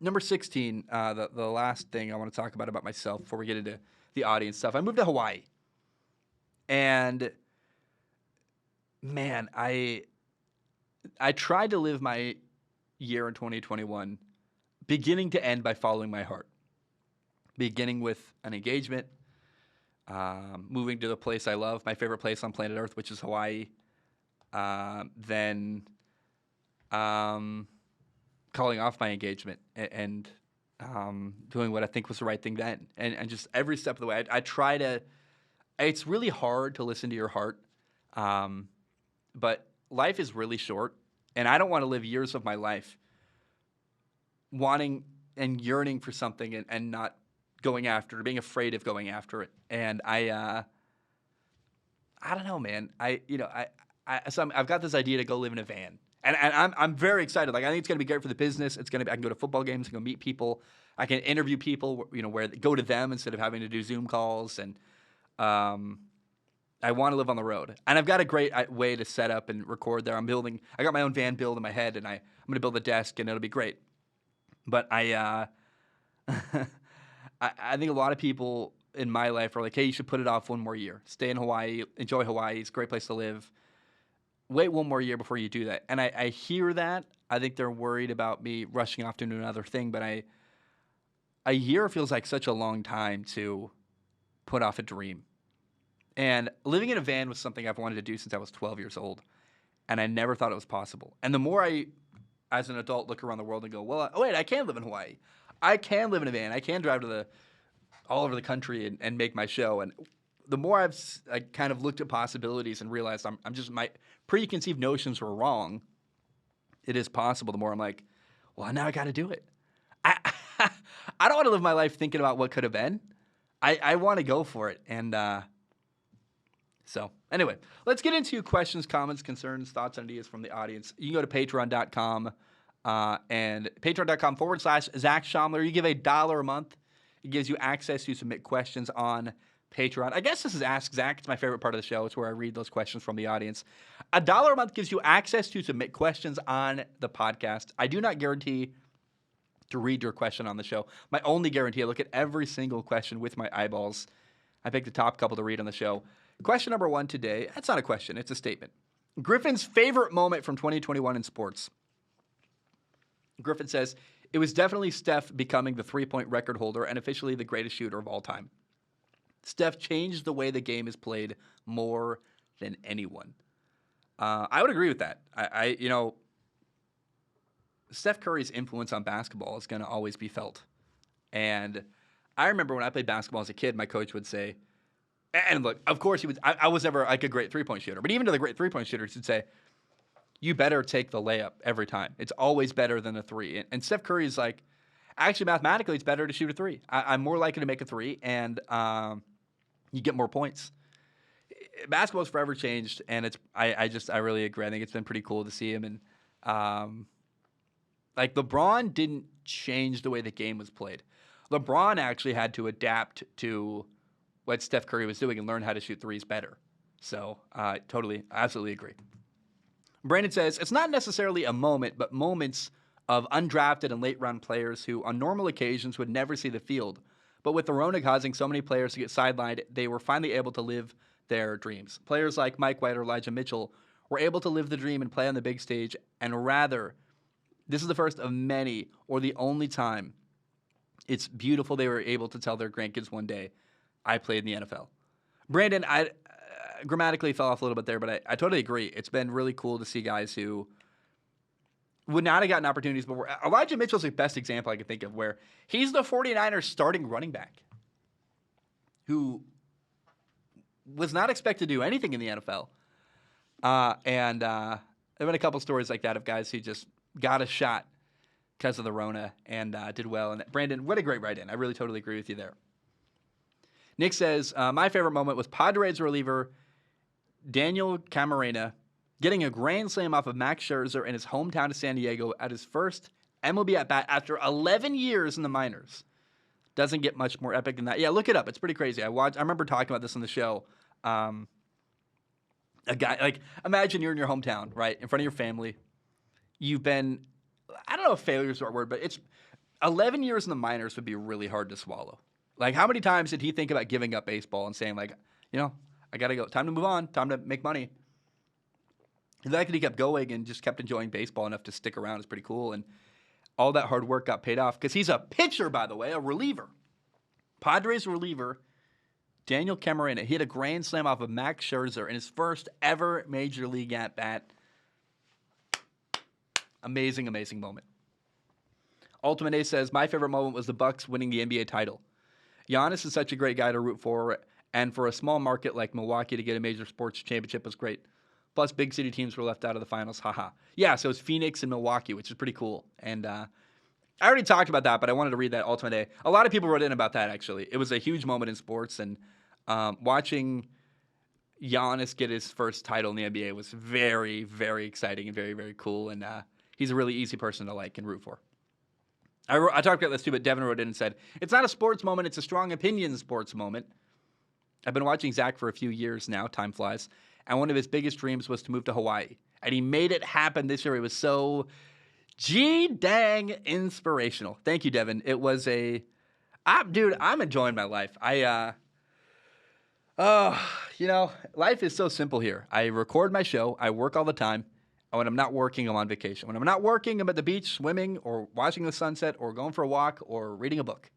Number 16, the last thing I want to talk about myself before we get into the audience stuff. I moved to Hawaii, and man, I tried to live my year in 2021 beginning to end by following my heart. Beginning with an engagement, moving to the place I love, my favorite place on planet Earth, which is Hawaii. Then calling off my engagement and doing what I think was the right thing then. And just every step of the way, I try to – it's really hard to listen to your heart, but life is really short, and I don't want to live years of my life wanting and yearning for something and not going after it, or being afraid of going after it. And I don't know, man. So I've got this idea to go live in a van, and I'm very excited. Like, I think it's gonna be great for the business. I can go to football games, I can go meet people, I can interview people, where go to them instead of having to do Zoom calls. And I want to live on the road, and I've got a great way to set up and record there. I got my own van build in my head, and I'm gonna build a desk, and it'll be great. But I think a lot of people in my life are like, hey, you should put it off one more year. Stay in Hawaii. Enjoy Hawaii. It's a great place to live. Wait one more year before you do that. And I hear that. I think they're worried about me rushing off to do another thing. But a year feels like such a long time to put off a dream. And living in a van was something I've wanted to do since I was 12 years old. And I never thought it was possible. And the more I, as an adult, look around the world and go, well, wait, I can live in Hawaii. I can live in a van. I can drive all over the country and make my show. And the more I kind of looked at possibilities and realized my preconceived notions were wrong, it is possible. The more I'm like, well, now I got to do it. I don't want to live my life thinking about what could have been. I want to go for it. And so anyway, let's get into questions, comments, concerns, thoughts, and ideas from the audience. You can go to patreon.com and patreon.com/Zach Schaumler. You give $1 a month. It gives you access to submit questions on Patreon. I guess this is Ask Zach. It's my favorite part of the show. It's where I read those questions from the audience. $1 a month gives you access to submit questions on the podcast. I do not guarantee to read your question on the show. My only guarantee, I look at every single question with my eyeballs. I pick the top couple to read on the show. Question number 1 today. That's not a question. It's a statement. Griffin's favorite moment from 2021 in sports. Griffin says, it was definitely Steph becoming the three-point record holder and officially the greatest shooter of all time. Steph changed the way the game is played more than anyone. I would agree with that. Steph Curry's influence on basketball is going to always be felt. And I remember when I played basketball as a kid, my coach would say, and look, of course, I was never like a great three-point shooter, but even to the great three-point shooters, he'd say, you better take the layup every time. It's always better than a three. And Steph Curry is like, actually mathematically it's better to shoot a three. I'm more likely to make a three, and you get more points. Basketball's forever changed, and I really agree. I think it's been pretty cool to see him, and like LeBron didn't change the way the game was played. LeBron actually had to adapt to what Steph Curry was doing and learn how to shoot threes better. So totally, absolutely agree. Brandon says, it's not necessarily a moment, but moments of undrafted and late-round players who on normal occasions would never see the field. But with the Rona causing so many players to get sidelined, they were finally able to live their dreams. Players like Mike White or Elijah Mitchell were able to live the dream and play on the big stage, and rather, this is the first of many or the only time it's beautiful they were able to tell their grandkids one day, I played in the NFL. Brandon, I grammatically fell off a little bit there, but I totally agree. It's been really cool to see guys who would not have gotten opportunities before. Elijah Mitchell's the best example I can think of, where he's the 49ers starting running back who was not expected to do anything in the NFL. And there have been a couple stories like that of guys who just got a shot because of the Rona and did well. And Brandon, what a great write-in. I really totally agree with you there. Nick says, my favorite moment was Padres reliever Daniel Camarena getting a grand slam off of Max Scherzer in his hometown of San Diego at his first MLB at-bat after 11 years in the minors. Doesn't get much more epic than that. Yeah, look it up. It's pretty crazy. I remember talking about this on the show. A guy, like, imagine you're in your hometown, right, in front of your family. You've been, I don't know if failure is the right word, but it's 11 years in the minors would be really hard to swallow. Like, how many times did he think about giving up baseball and saying, like, I got to go. Time to move on. Time to make money. The fact that he kept going and just kept enjoying baseball enough to stick around is pretty cool. And all that hard work got paid off because he's a pitcher, by the way, a reliever. Padres reliever Daniel Camarena. He had a grand slam off of Max Scherzer in his first ever major league at-bat. Amazing, amazing moment. Ultimate A says, my favorite moment was the Bucks winning the NBA title. Giannis is such a great guy to root for, and for a small market like Milwaukee to get a major sports championship was great. Plus, big city teams were left out of the finals. Haha. Yeah, so it's Phoenix and Milwaukee, which is pretty cool. And I already talked about that, but I wanted to read that Ultimate A. A lot of people wrote in about that, actually. It was a huge moment in sports, and watching Giannis get his first title in the NBA was very, very exciting and very, very cool. And he's a really easy person to like and root for. I talked about this too, but Devin wrote in and said, it's not a sports moment, it's a strong opinion sports moment. I've been watching Zach for a few years now, time flies, and one of his biggest dreams was to move to Hawaii. And he made it happen this year. It was so dang inspirational. Thank you, Devin. It was dude, I'm enjoying my life. Life is so simple here. I record my show, I work all the time. And when I'm not working, I'm on vacation. When I'm not working, I'm at the beach swimming or watching the sunset or going for a walk or reading a book.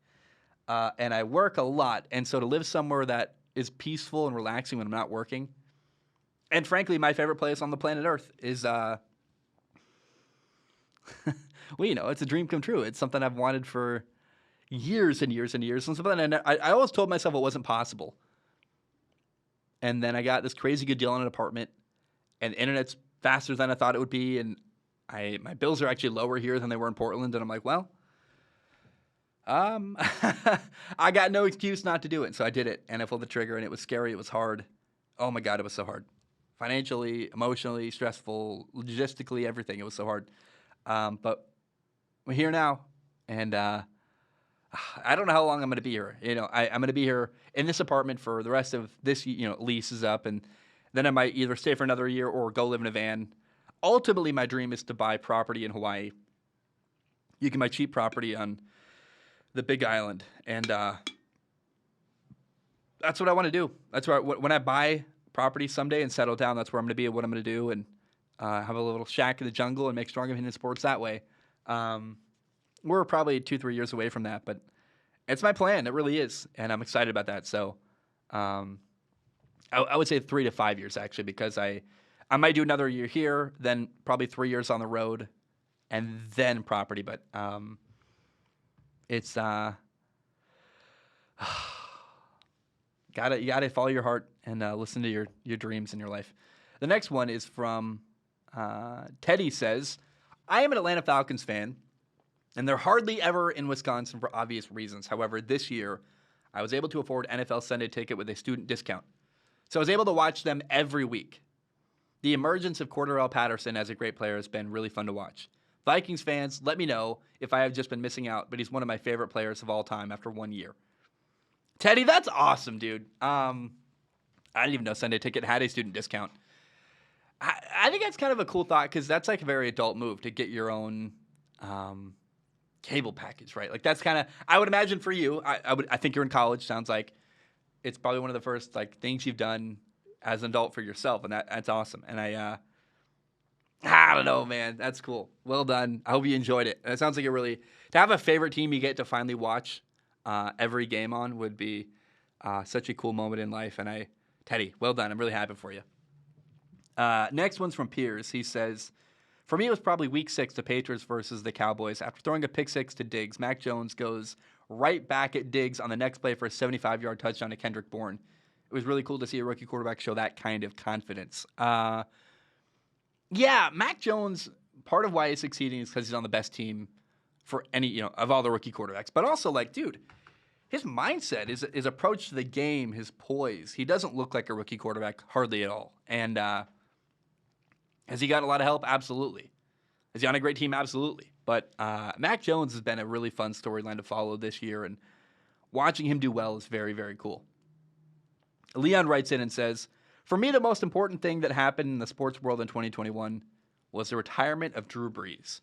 And I work a lot. And so to live somewhere that is peaceful and relaxing when I'm not working, and frankly, my favorite place on the planet Earth is, well, it's a dream come true. It's something I've wanted for years and years and years. And something I always told myself it wasn't possible. And then I got this crazy good deal on an apartment, and the internet's faster than I thought it would be, and my bills are actually lower here than they were in Portland, and I'm like, well, I got no excuse not to do it, so I did it, and I pulled the trigger, and it was scary, it was hard. Oh my God, it was so hard. Financially, emotionally, stressful, logistically, everything, it was so hard. But we're here now, and I don't know how long I'm going to be here. I'm going to be here in this apartment for the rest of this, lease is up, and then I might either stay for another year or go live in a van. Ultimately, my dream is to buy property in Hawaii. You can buy cheap property on the Big Island. And that's what I want to do. That's where when I buy property someday and settle down, that's where I'm going to be and what I'm going to do. And have a little shack in the jungle and make strong opinion sports that way. We're probably 2-3 years away from that. But it's my plan. It really is. And I'm excited about that. So I would say 3 to 5 years, actually, because I might do another year here, then probably 3 years on the road, and then property. But it's you gotta follow your heart and listen to your dreams in your life. The next one is from Teddy says, I am an Atlanta Falcons fan, And they're hardly ever in Wisconsin for obvious reasons. However, this year, I was able to afford NFL Sunday Ticket with a student discount. So I was able to watch them every week. The emergence of Cordarrelle Patterson as a great player has been really fun to watch. Vikings fans, let me know if I have just been missing out, but he's one of my favorite players of all time after 1 year. Teddy, that's awesome, dude. I didn't even know Sunday Ticket had a student discount. I think that's kind of a cool thought because that's like a very adult move to get your own cable package, right? Like that's kind of, I would imagine for you, I think you're in college. Sounds like it's probably one of the first like things you've done as an adult for yourself, and that's awesome. And I don't know, man, that's cool. Well done. I hope you enjoyed it. And it sounds like to have a favorite team you get to finally watch every game on would be such a cool moment in life. And Teddy, well done. I'm really happy for you. Next one's from Piers. He says, for me, it was probably week 6, the Patriots versus the Cowboys. After throwing a pick 6 to Diggs, Mac Jones goes right back at Diggs on the next play for a 75-yard touchdown to Kendrick Bourne. It was really cool to see a rookie quarterback show that kind of confidence. Yeah, Mac Jones, part of why he's succeeding is because he's on the best team for any, of all the rookie quarterbacks. But also, like, dude, his mindset, his approach to the game, his poise, he doesn't look like a rookie quarterback hardly at all. And has he got a lot of help? Absolutely. Is he on a great team? Absolutely. But Mac Jones has been a really fun storyline to follow this year, and watching him do well is very, very cool. Leon writes in and says, for me, the most important thing that happened in the sports world in 2021 was the retirement of Drew Brees.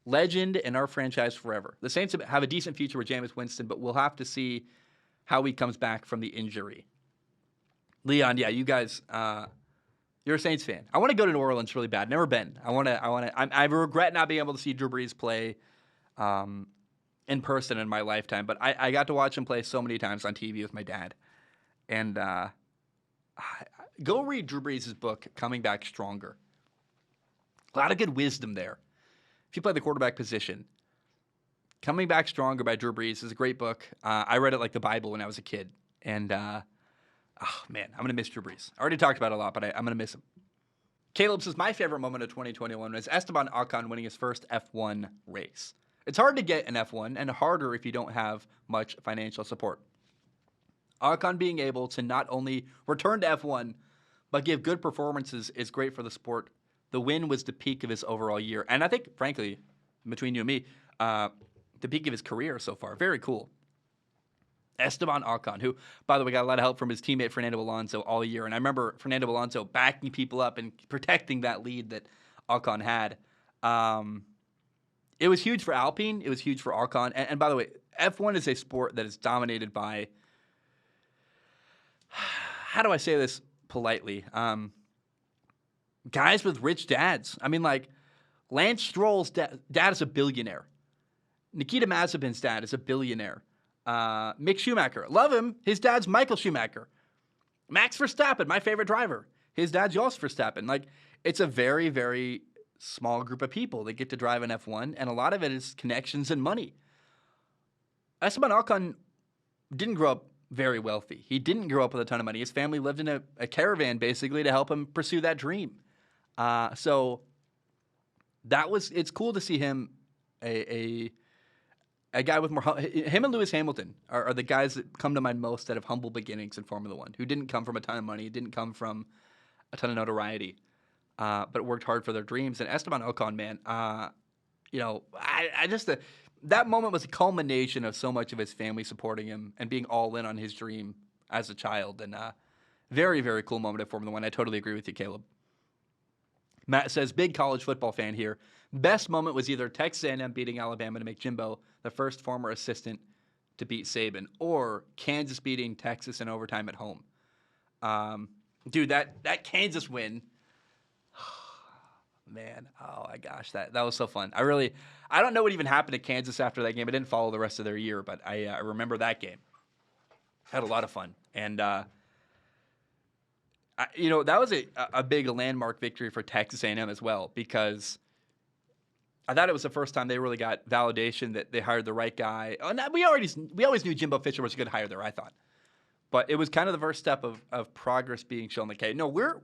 Legend in our franchise forever. The Saints have a decent future with Jameis Winston, but we'll have to see how he comes back from the injury. Leon, yeah, you guys, you're a Saints fan. I want to go to New Orleans really bad. Never been. I regret not being able to see Drew Brees play in person in my lifetime, but I got to watch him play so many times on TV with my dad. And go read Drew Brees' book, Coming Back Stronger. A lot of good wisdom there. If you play the quarterback position, Coming Back Stronger by Drew Brees is a great book. I read it like the Bible when I was a kid. And, man, I'm going to miss Drew Brees. I already talked about it a lot, but I'm going to miss him. Caleb says, my favorite moment of 2021 was Esteban Arkhan winning his first F1 race. It's hard to get an F1 and harder if you don't have much financial support. Arkhan being able to not only return to F1, but give good performances is great for the sport. The win was the peak of his overall year. And I think, frankly, between you and me, the peak of his career so far. Very cool. Esteban Arkhan, who, by the way, got a lot of help from his teammate Fernando Alonso all year. And I remember Fernando Alonso backing people up and protecting that lead that Arkhan had. It was huge for Alpine. It was huge for Arkhan. And by the way, F1 is a sport that is dominated by, how do I say this politely? Guys with rich dads. I mean, like, Lance Stroll's dad is a billionaire. Nikita Mazepin's dad is a billionaire. Mick Schumacher, love him. His dad's Michael Schumacher. Max Verstappen, my favorite driver. His dad's Jos Verstappen. Like, it's a very, very small group of people that get to drive an F1, and a lot of it is connections and money. Esteban Ocon didn't grow up very wealthy. He didn't grow up with a ton of money. His family lived in a caravan, basically, to help him pursue that dream. So it's cool to see him, a guy with more, him and Lewis Hamilton are the guys that come to mind most that have humble beginnings in Formula One, who didn't come from a ton of money, didn't come from a ton of notoriety, but worked hard for their dreams. And Esteban Ocon, man, that moment was a culmination of so much of his family supporting him and being all in on his dream as a child. And very, very cool moment at Formula One. I totally agree with you, Caleb. Matt says, big college football fan here. Best moment was either Texas A&M beating Alabama to make Jimbo the first former assistant to beat Saban, or Kansas beating Texas in overtime at home. Dude, that Kansas win, man, oh my gosh, that was so fun. I don't know what even happened to Kansas after that game. I didn't follow the rest of their year, but I remember that game. Had a lot of fun. And, that was a big landmark victory for Texas A&M as well, because I thought it was the first time they really got validation that they hired the right guy. We always knew Jimbo Fisher was a good hire there, I thought. But it was kind of the first step of progress being shown. Like, hey, no, we're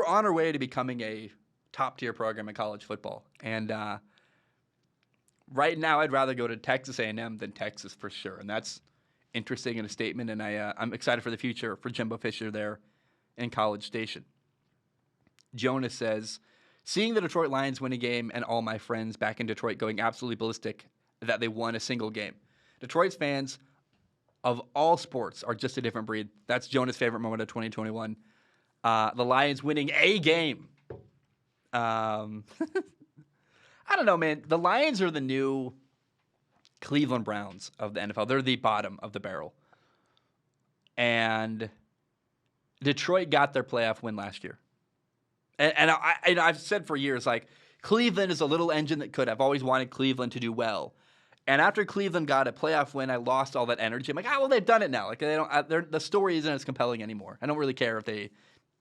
on our way to becoming a top-tier program in college football. And right now, I'd rather go to Texas A&M than Texas for sure, and that's interesting in a statement. And I'm excited for the future for Jimbo Fisher there in College Station. Jonas says, seeing the Detroit Lions win a game and all my friends back in Detroit going absolutely ballistic that they won a single game. Detroit's fans of all sports are just a different breed. That's Jonas' favorite moment of 2021. The Lions winning a game. I don't know, man. The Lions are the new Cleveland Browns of the NFL. They're the bottom of the barrel. And Detroit got their playoff win last year. And I've said for years, like, Cleveland is a little engine that could. I've always wanted Cleveland to do well. And after Cleveland got a playoff win, I lost all that energy. I'm like, well, they've done it now. Like, they don't. The story isn't as compelling anymore. I don't really care if they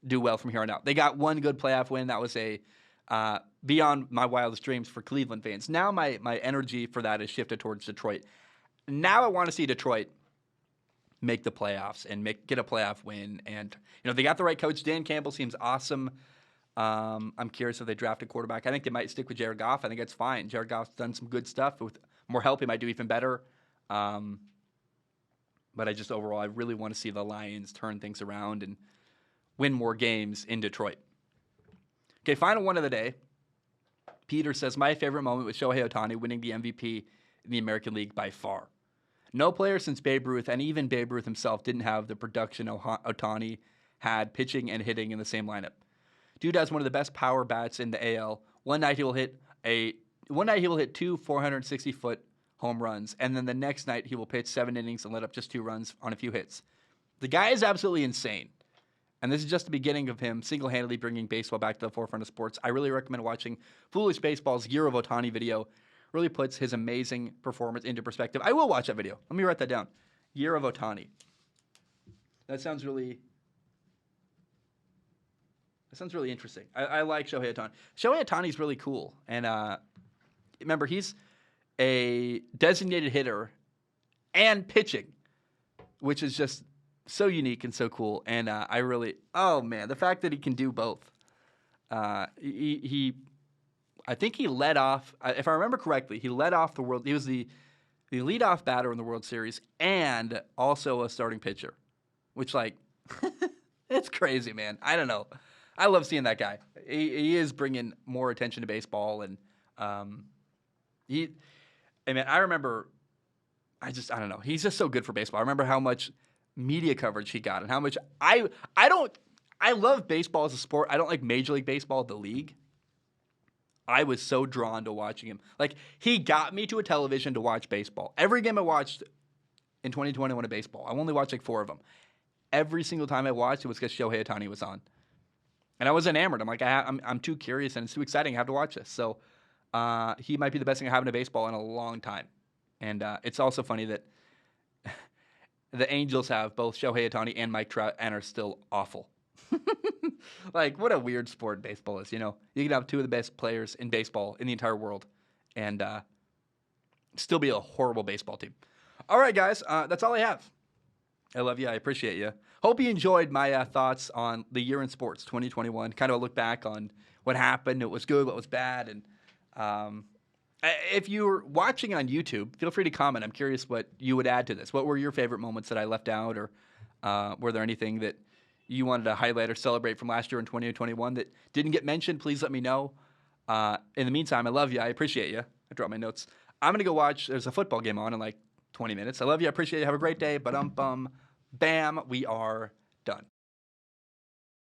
do well from here on out. They got one good playoff win. That was a beyond my wildest dreams for Cleveland fans. Now my energy for that is shifted towards Detroit. Now I want to see Detroit make the playoffs and get a playoff win. And they got the right coach. Dan Campbell seems awesome. I'm curious if they draft a quarterback. I think they might stick with Jared Goff. I think that's fine. Jared Goff's done some good stuff. With more help, he might do even better. But overall, I really want to see the Lions turn things around and win more games in Detroit. Okay, final one of the day. Peter says, my favorite moment was Shohei Otani winning the MVP in the American League by far. No player since Babe Ruth, and even Babe Ruth himself, didn't have the production Otani had pitching and hitting in the same lineup. Dude has one of the best power bats in the AL. One night he will hit two 460-foot home runs, and then the next night he will pitch 7 innings and let up just 2 runs on a few hits. The guy is absolutely insane, and this is just the beginning of him single-handedly bringing baseball back to the forefront of sports. I really recommend watching Foolish Baseball's Year of Otani video. Really puts his amazing performance into perspective. I will watch that video. Let me write that down. Year of Otani. That sounds really interesting. I like Shohei Otani. Shohei Otani's really cool. And remember, he's a designated hitter and pitching, which is just so unique and so cool. And the fact that he can do both. I think he led off, if I remember correctly, he led off the world. He was the leadoff batter in the World Series and also a starting pitcher, which, like, it's crazy, man. I don't know. I love seeing that guy. He is bringing more attention to baseball, and I remember, I don't know. He's just so good for baseball. I remember how much media coverage he got and how much I love baseball as a sport. I don't like Major League Baseball, the league. I was so drawn to watching him. Like, he got me to a television to watch baseball. Every game I watched in 2021 of baseball, I only watched like 4 of them. Every single time I watched, it was because Shohei Otani was on. And I was enamored. I'm like, I'm too curious and it's too exciting. I have to watch this. So he might be the best thing I have in baseball in a long time. And it's also funny that the Angels have both Shohei Otani and Mike Trout and are still awful. Like, what a weird sport baseball is, You can have 2 of the best players in baseball in the entire world and still be a horrible baseball team. All right, guys, that's all I have. I love you. I appreciate you. Hope you enjoyed my thoughts on the year in sports, 2021. Kind of a look back on what happened, what was good, what was bad. And if you're watching on YouTube, feel free to comment. I'm curious what you would add to this. What were your favorite moments that I left out? Or were there anything that you wanted to highlight or celebrate from last year in 2021 that didn't get mentioned? Please let me know. In the meantime, I love you. I appreciate you. I dropped my notes. I'm going to go watch. There's a football game on in like 20 minutes. I love you. I appreciate you. Have a great day. Bam, we are done.